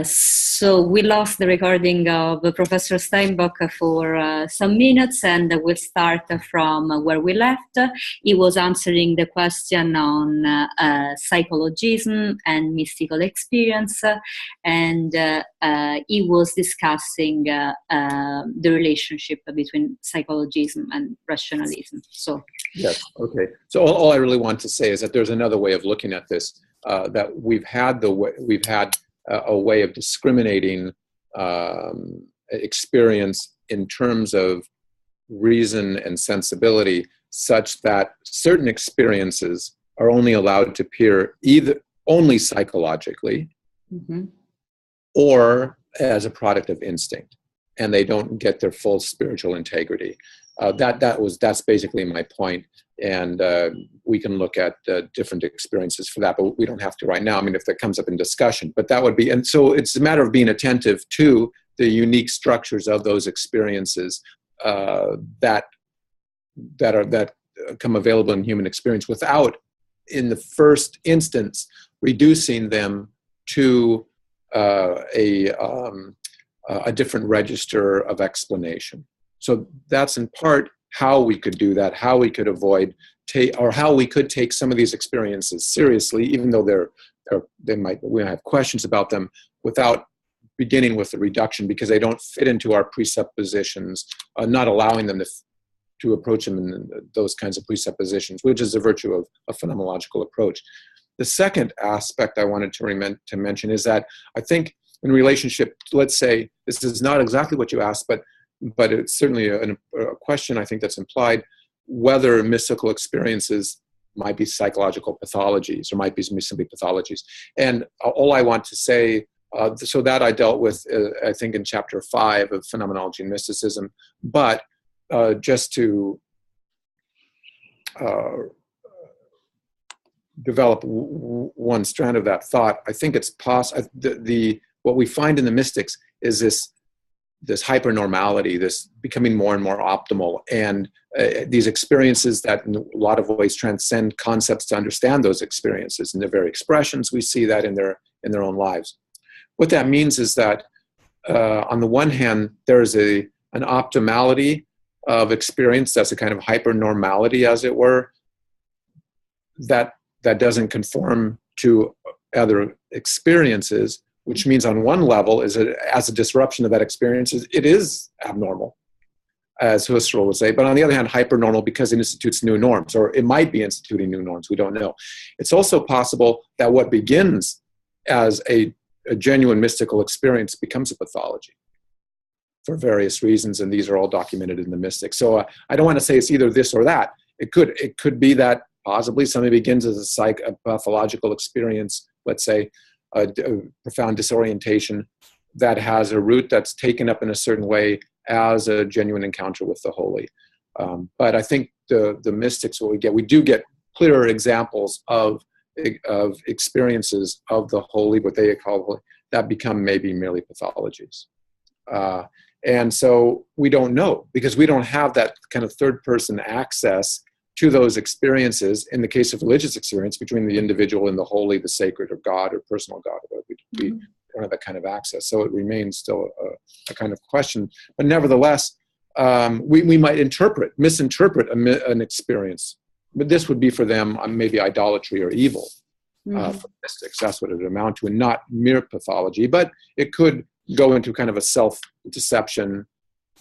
So we lost the recording of Professor Steinbock for some minutes, and we'll start from where we left. He was answering the question on psychologism and mystical experience, and he was discussing the relationship between psychologism and rationalism. So yes, okay. So all I really want to say is that there's another way of looking at this. That we've had a way of discriminating experience in terms of reason and sensibility, such that certain experiences are only allowed to appear either only psychologically or as a product of instinct, and they don't get their full spiritual integrity. That's basically my point. And we can look at different experiences for that, but we don't have to right now. I mean, if that comes up in discussion, but that would be, and so it's a matter of being attentive to the unique structures of those experiences that come available in human experience, without, in the first instance, reducing them to a different register of explanation. So that's in part how we could do that, how we could avoid, or how we could take some of these experiences seriously, even though we might have questions about them, without beginning with the reduction, because they don't fit into our presuppositions, not allowing them to approach them in those kinds of presuppositions, which is the virtue of a phenomenological approach. The second aspect I wanted to mention is that I think in relationship, let's say, this is not exactly what you asked, but it's certainly a question I think that's implied, whether mystical experiences might be psychological pathologies or might be simply pathologies. And all I want to say, so that I dealt with, I think, in chapter 5 of Phenomenology and Mysticism, but just to develop one strand of that thought, I think it's possible, what we find in the mystics is this hypernormality, this becoming more and more optimal, and these experiences that in a lot of ways transcend concepts to understand those experiences. In their very expressions, we see that in their own lives. What that means is that on the one hand, there's an optimality of experience, that's a kind of hypernormality, as it were, that doesn't conform to other experiences, which means on one level, as a disruption of that experience, it is abnormal, as Husserl would say. But on the other hand, hypernormal because it institutes new norms, or it might be instituting new norms, we don't know. It's also possible that what begins as a genuine mystical experience becomes a pathology for various reasons, and these are all documented in the mystics. So I don't want to say it's either this or that. It could be that possibly something begins as a pathological experience, let's say, a profound disorientation that has a root that's taken up in a certain way as a genuine encounter with the holy. But I think the mystics, we do get clearer examples of experiences of the holy, what they call holy, that become maybe merely pathologies. And so we don't know, because we don't have that kind of third-person access to those experiences, in the case of religious experience, between the individual and the holy, the sacred, or God, or personal God. We don't have that kind of access. So it remains still a kind of question. But nevertheless, we might misinterpret an experience. But this would be for them maybe idolatry or evil. For mystics, that's what it would amount to, and not mere pathology. But it could go into kind of a self-deception,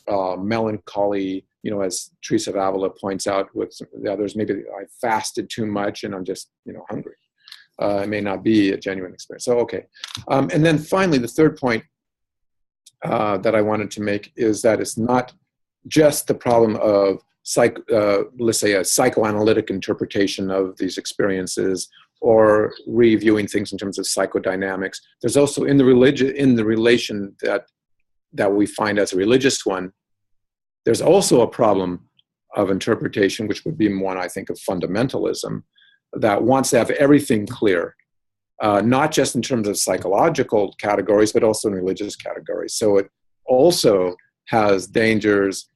melancholy, as Teresa of Avila points out with the others, maybe I fasted too much and I'm just, hungry. It may not be a genuine experience. So, okay. And then finally, the third point that I wanted to make is that it's not just the problem of, let's say, a psychoanalytic interpretation of these experiences, or reviewing things in terms of psychodynamics. There's also in the relation that we find as a religious one, there's also a problem of interpretation, which would be one, I think, of fundamentalism, that wants to have everything clear, not just in terms of psychological categories, but also in religious categories. So it also has dangers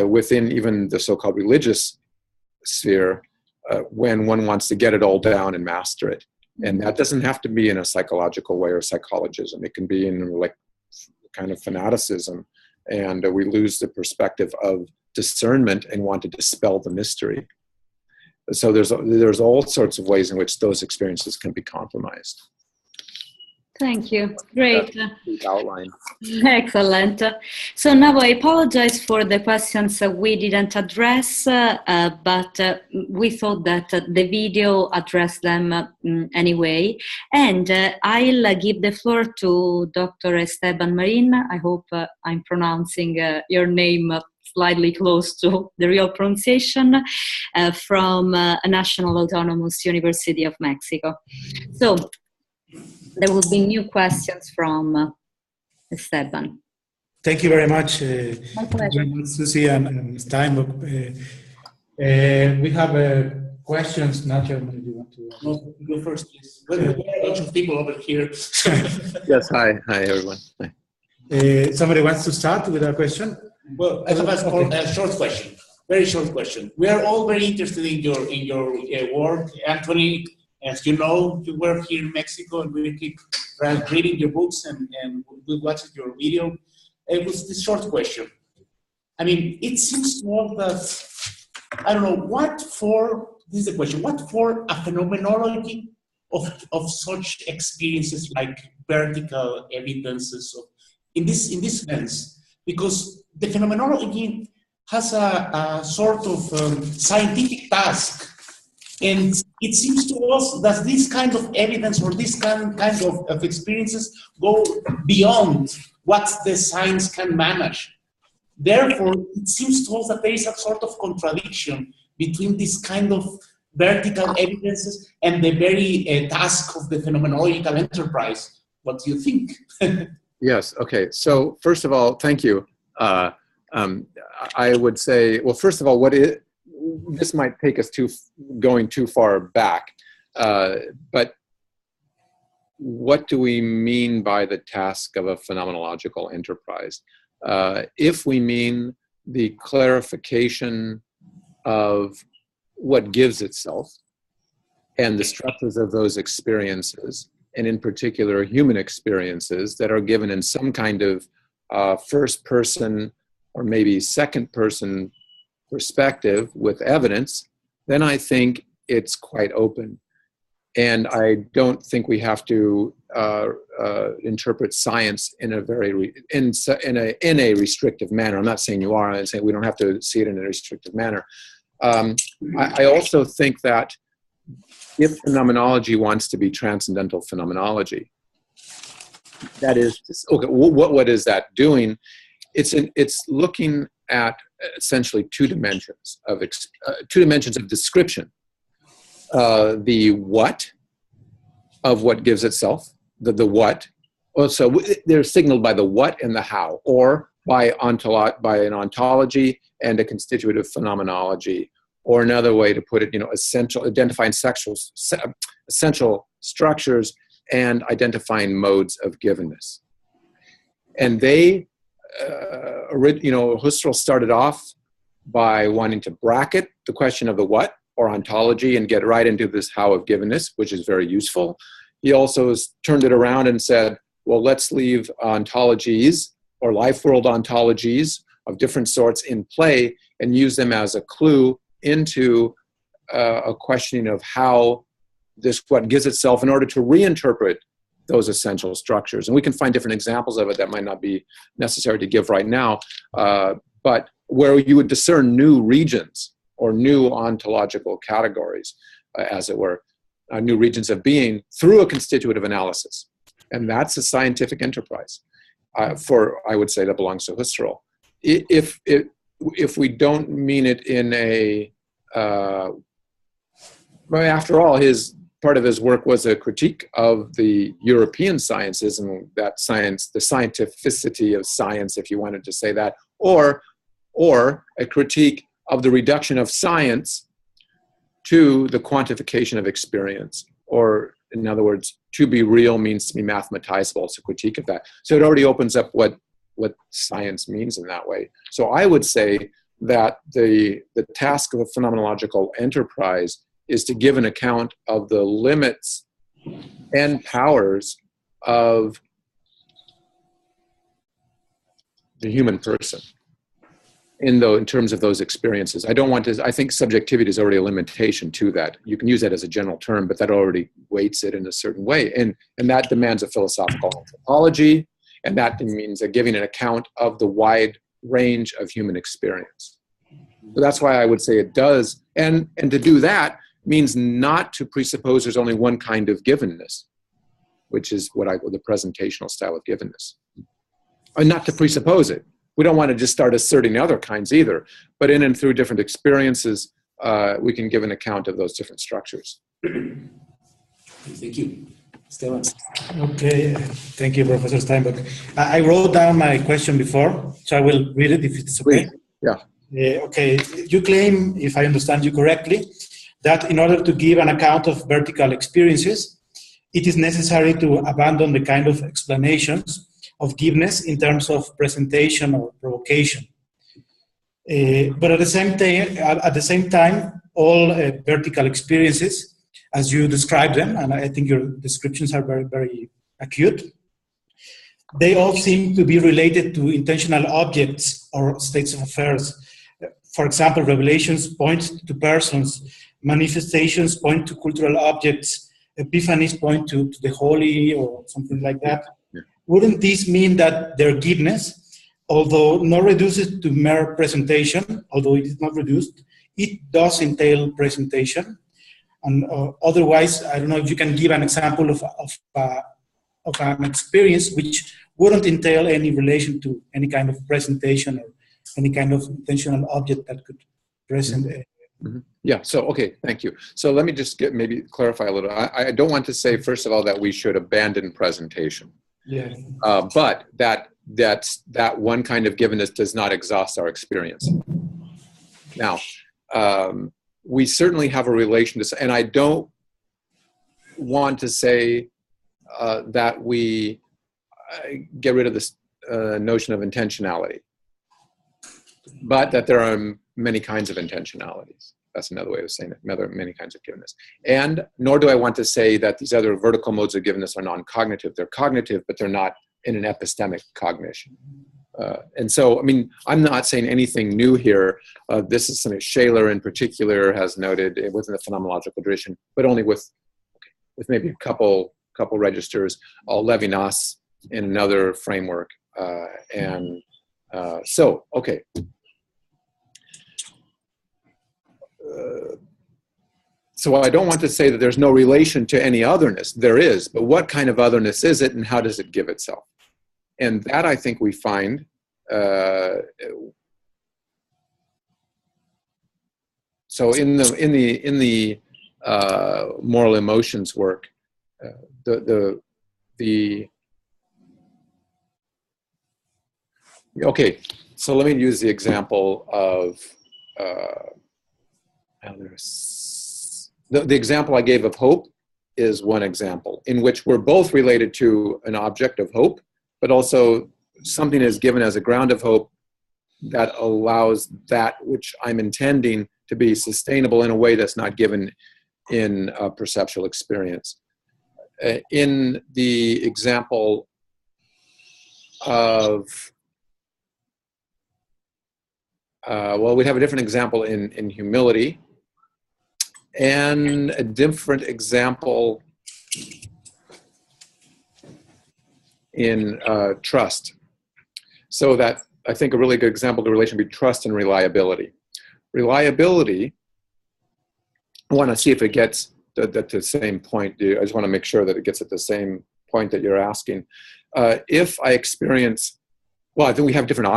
within even the so-called religious sphere when one wants to get it all down and master it. And that doesn't have to be in a psychological way or psychologism. It can be in like kind of fanaticism. And we lose the perspective of discernment and want to dispel the mystery. So there's all sorts of ways in which those experiences can be compromised. Thank you. Great. Outline. Excellent. So now I apologize for the questions we didn't address, but we thought that the video addressed them anyway. And I'll give the floor to Dr. Esteban Marin. I hope I'm pronouncing your name slightly close to the real pronunciation, from a National Autonomous University of Mexico. So there will be new questions from Esteban. Thank you very much, Susie and Steinbock. We have questions. Nacho, do you want to? No, go first, please. There are a bunch of people over here. Yes, hi everyone. Hi. Somebody wants to start with a question? Well, I have a short question, very short question. We are all very interested in your work, Anthony. As you know, you work here in Mexico, and we keep reading your books and we watch your video. It was this short question. I mean, it seems to us that, I don't know, this is the question, what for a phenomenology of such experiences like vertical evidences in this sense? Because the phenomenology has a sort of scientific task. And it seems to us that this kind of evidence or this kind of experiences go beyond what the science can manage. Therefore, it seems to us that there is a sort of contradiction between this kind of vertical evidences and the very task of the phenomenological enterprise. What do you think? Yes, okay. So first of all, thank you. I would say, well, first of all, this might take us going too far back, but what do we mean by the task of a phenomenological enterprise? If we mean the clarification of what gives itself and the structures of those experiences, and in particular human experiences that are given in some kind of first person or maybe second person perspective with evidence, then I think it's quite open. And I don't think we have to interpret science in a restrictive manner. I'm not saying you are. I'm saying we don't have to see it in a restrictive manner. I also think that if phenomenology wants to be transcendental phenomenology, that is, okay, what is that doing? It's looking at essentially two dimensions of description. The what of what gives itself, the what. Also, they're signaled by the what and the how, or by an ontology and a constitutive phenomenology, or another way to put it, identifying essential structures and identifying modes of givenness. And they, Husserl started off by wanting to bracket the question of the what, or ontology, and get right into this how of givenness, which is very useful. He also turned it around and said, well, let's leave ontologies or life world ontologies of different sorts in play and use them as a clue into a questioning of how this what gives itself in order to reinterpret those essential structures. And we can find different examples of it that might not be necessary to give right now, but where you would discern new regions or new ontological categories, as it were, new regions of being through a constitutive analysis. And that's a scientific enterprise, I would say, that belongs to Husserl. If we don't mean it in after all, part of his work was a critique of the European sciences and that science, the scientificity of science, if you wanted to say that, or a critique of the reduction of science to the quantification of experience, or in other words, to be real means to be mathematizable. It's a critique of that. So it already opens up what science means in that way. So I would say that the task of a phenomenological enterprise is to give an account of the limits and powers of the human person in terms of those experiences. I don't want to, I think subjectivity is already a limitation to that. You can use that as a general term, but that already weights it in a certain way. And that demands a philosophical anthropology, and that means giving an account of the wide range of human experience. So that's why I would say it does. And to do that means not to presuppose there's only one kind of givenness, which is what I call the presentational style of givenness. And not to presuppose it. We don't want to just start asserting other kinds either, but in and through different experiences, we can give an account of those different structures. Thank you. Esteban. Okay, thank you, Professor Steinbock. I wrote down my question before, so I will read it if it's okay. Yeah. Okay, you claim, if I understand you correctly, that in order to give an account of vertical experiences, it is necessary to abandon the kind of explanations of giveness in terms of presentation or provocation. But at the same time, all vertical experiences, as you describe them, and I think your descriptions are very, very acute, they all seem to be related to intentional objects or states of affairs. For example, revelations point to persons, manifestations point to cultural objects, epiphanies point to the holy or something like that. Yeah. Wouldn't this mean that their giveness, although not reduced to mere presentation, although it is not reduced, it does entail presentation? And otherwise, I don't know if you can give an example of an experience which wouldn't entail any relation to any kind of presentation or any kind of intentional object that could present. Mm-hmm. Yeah, so, okay, thank you. So let me just maybe clarify a little. I don't want to say, first of all, that we should abandon presentation. Yeah. But that one kind of givenness does not exhaust our experience. Now, we certainly have a relation to, and I don't want to say that we get rid of this notion of intentionality, but that there are many kinds of intentionalities. That's another way of saying it, many kinds of givenness. And nor do I want to say that these other vertical modes of givenness are non-cognitive. They're cognitive, but they're not in an epistemic cognition. And so, I mean, I'm not saying anything new here. This is something Shaler in particular has noted within the phenomenological tradition, but only with maybe a couple registers, Levinas in another framework. So, okay. So I don't want to say that there's no relation to any otherness. There is, but what kind of otherness is it, and how does it give itself? And that I think we find so in the moral emotions work, okay. So let me use the example of the example I gave of hope is one example in which we're both related to an object of hope, but also something is given as a ground of hope that allows that which I'm intending to be sustainable in a way that's not given in a perceptual experience. In the example of, well, we'd have a different example in humility, and a different example in trust. So that, I think, a really good example of the relation between trust and reliability. Reliability, I want to see if it gets at the same point. I just want to make sure that it gets at the same point that you're asking. If I experience, well, I think we have different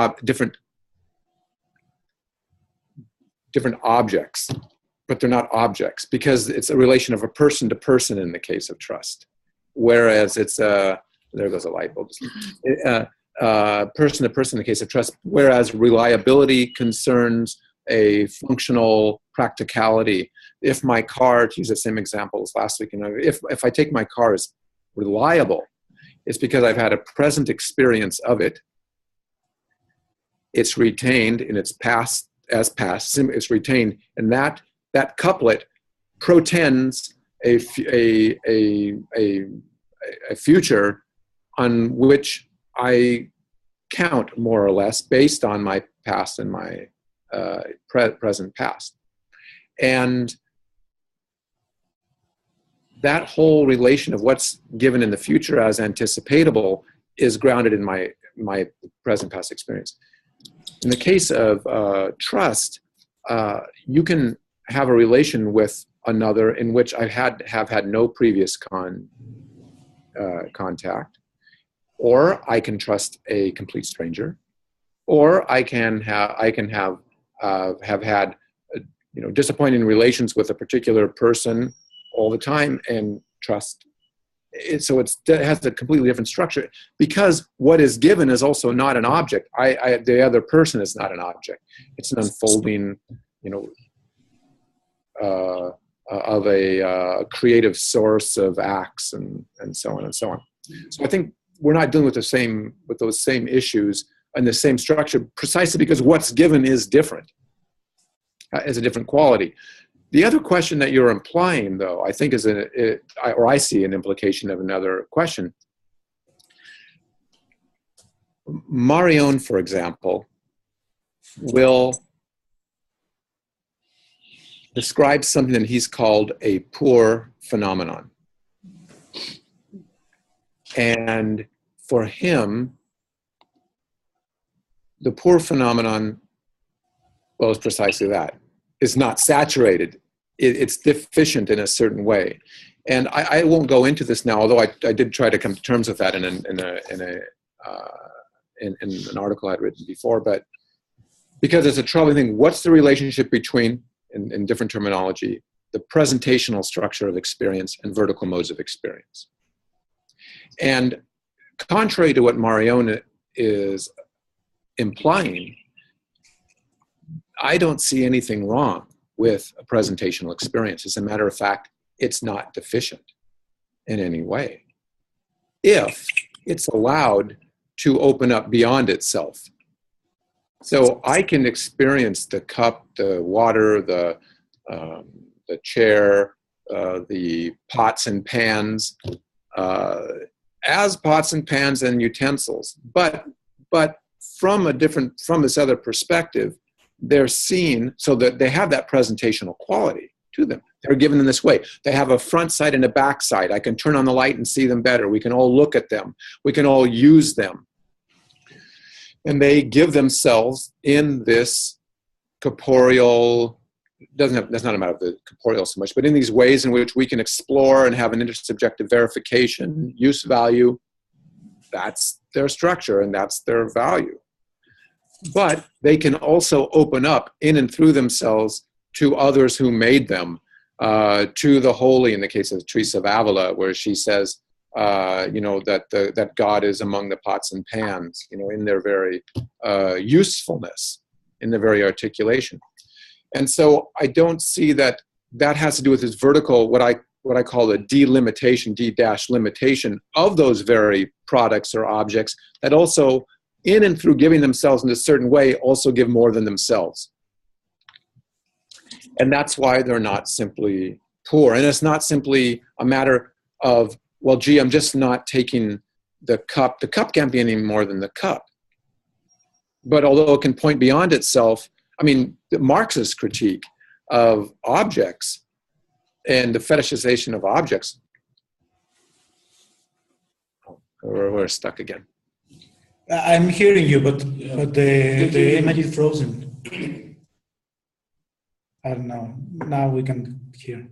objects, but they're not objects because it's a relation of a person to person in the case of trust. Whereas it's there goes a light bulb. Person to person in the case of trust, whereas reliability concerns a functional practicality. If my car, to use the same example as last week, if I take my car as reliable, it's because I've had a present experience of it. It's retained in its past as past. It's retained, and that couplet protends a future on which I count more or less based on my past and my present past. And that whole relation of what's given in the future as anticipatable is grounded in my present past experience. In the case of trust, you can have a relation with another in which I have had no previous contact, or I can trust a complete stranger, or I can have had disappointing relations with a particular person all the time and trust. So it has a completely different structure, because what is given is also not an object. The other person is not an object. It's an unfolding, of a creative source of acts and so on and so on. So I think we're not dealing with those same issues and the same structure, precisely because what's given is different, is a different quality. The other question that you're implying, though, I think I see an implication of another question. Marion, for example, will describe something that he's called a poor phenomenon. And for him, the poor phenomenon, well, is precisely that. It's not saturated. It's deficient in a certain way. And I won't go into this now, although I did try to come to terms with that in an article I'd written before. But because it's a troubling thing, what's the relationship between, in different terminology, the presentational structure of experience and vertical modes of experience? And contrary to what Marion is implying, I don't see anything wrong with a presentational experience. As a matter of fact, it's not deficient in any way, if it's allowed to open up beyond itself. So I can experience the cup, the water, the chair, the pots and pans, as pots and pans and utensils, but from this other perspective, they're seen so that they have that presentational quality to them. They're given in this way. They have a front side and a back side. I can turn on the light and see them better. We can all look at them. We can all use them. And they give themselves in this corporeal, that's not a matter of the corporeal so much, but in these ways in which we can explore and have an intersubjective verification, use value. That's their structure and that's their value. But they can also open up in and through themselves to others who made them, to the holy, in the case of Teresa of Avila, where she says, that God is among the pots and pans, in their very usefulness, in their very articulation. And so I don't see that has to do with this vertical, what I call the delimitation, D-limitation of those very products or objects that also, in and through giving themselves in a certain way, also give more than themselves. And that's why they're not simply poor. And it's not simply a matter of, well, gee, I'm just not taking the cup. The cup can't be any more than the cup. But although it can point beyond itself, I mean, the Marxist critique of objects and the fetishization of objects, we're stuck again. I'm hearing you, but the image is frozen. I don't know. Now we can hear.